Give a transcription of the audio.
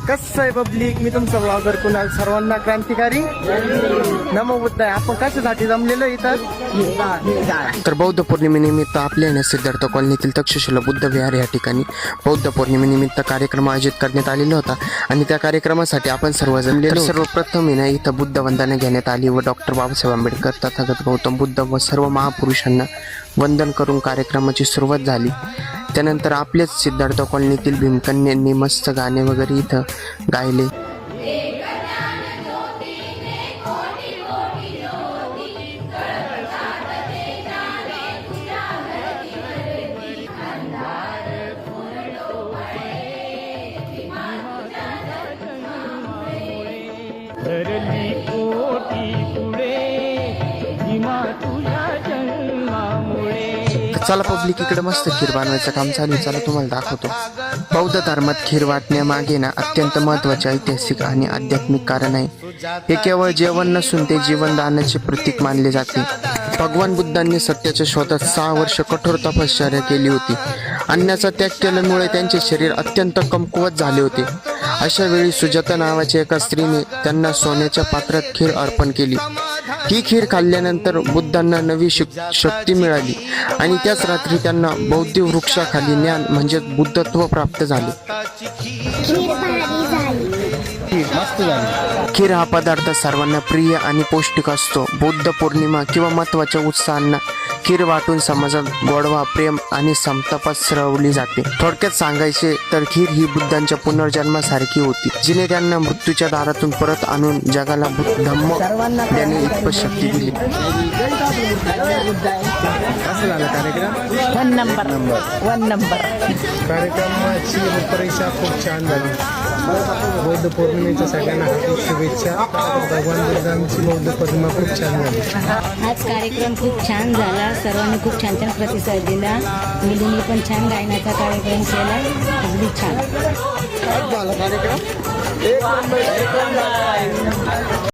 कसं आहे पब्लिक, मी तुमचा ब्लॉगर कुणाल. सर्वांना क्रांतिकारी नमो बुद्ध आहे. आपण कशासाठी जमलेलो इथं? तर बौद्ध पौर्णिमेनिमित्त आपल्या सिद्धार्थ कॉलनीतील तक्षशिला बुद्ध विहार या ठिकाणी बौद्ध पौर्णिमेनिमित्त कार्यक्रम आयोजित करण्यात आलेला होता आणि त्या कार्यक्रमासाठी आपण सर्व जमलेलो. सर्वप्रथम इथं बुद्ध वंदना घेण्यात आली व डॉक्टर बाबासाहेब आंबेडकर तथागत गौतम बुद्ध व सर्व महापुरुषांना वंदन करून कार्यक्रमाची सुरुवात झाली. त्यानंतर आपलेच सिद्धार्थ कॉलनीतील भीमकन्यांनी मस्त गाणे वगैरे इथं गायले. चला पब्लिक, इकडे मस्त खीर बनवायचं काम चालू आहे. चला तुम्हाला दाखवतो. बौद्ध धर्मात खीर वाटण्यामागे अत्यंत महत्त्वाचे ऐतिहासिक आणि आध्यात्मिक कारण आहे. हे केवळ जेवण नसून ते जीवनदानाचे प्रतीक मानले जाते. भगवान बुद्धांनी सत्याच्या शोधात 6 वर्ष कठोर तपश्चर्या केली होती. अन्नाचा त्याग केल्यामुळे त्यांचे शरीर अत्यंत कमकुवत झाले होते. अशा वेळी सुजाता नावाच्या एका स्त्रीने त्यांना सोन्याच्या पात्रात खीर अर्पण केली. ही खीर खाल्ल्यानंतर बुद्धांना नवी शक्ती मिळाली आणि त्याच रात्री त्यांना बौद्ध वृक्षाखाली ज्ञान म्हणजे बुद्धत्व प्राप्त झाले. खीर हा पदार्थ सर्वांना प्रिय आणि पौष्टिक असतो. बौद्ध पौर्णिमा किंवा महत्त्वाच्या उत्सवांना खीर वाटून समाजात गोडवा, प्रेम आणि समता पसरवली जाते. थोडक्यात सांगायचे तर खीर ही बुद्धांच्या पुनर्जन्मासारखी होती, जिने त्यांना मृत्यूच्या दारातून परत आणून जगाला धम्म देणे इतपत शक्ती दिली. वन नंबर कार्यक्रमाची परीक्षा खूप छान झाली. बौद्ध पौर्णिमेच्या सगळ्यांना हार्दिक शुभेच्छा. भगवान बुद्धांची बौद्ध पौर्णिमा खूप छान झाली. आज कार्यक्रम खूप छान झाला. सर्वांनी खूप छान छान प्रतिसाद दिला. मुलींनी पण छान गायनाचा कार्यक्रम केला. अगदी छान झाला कार्यक्रम.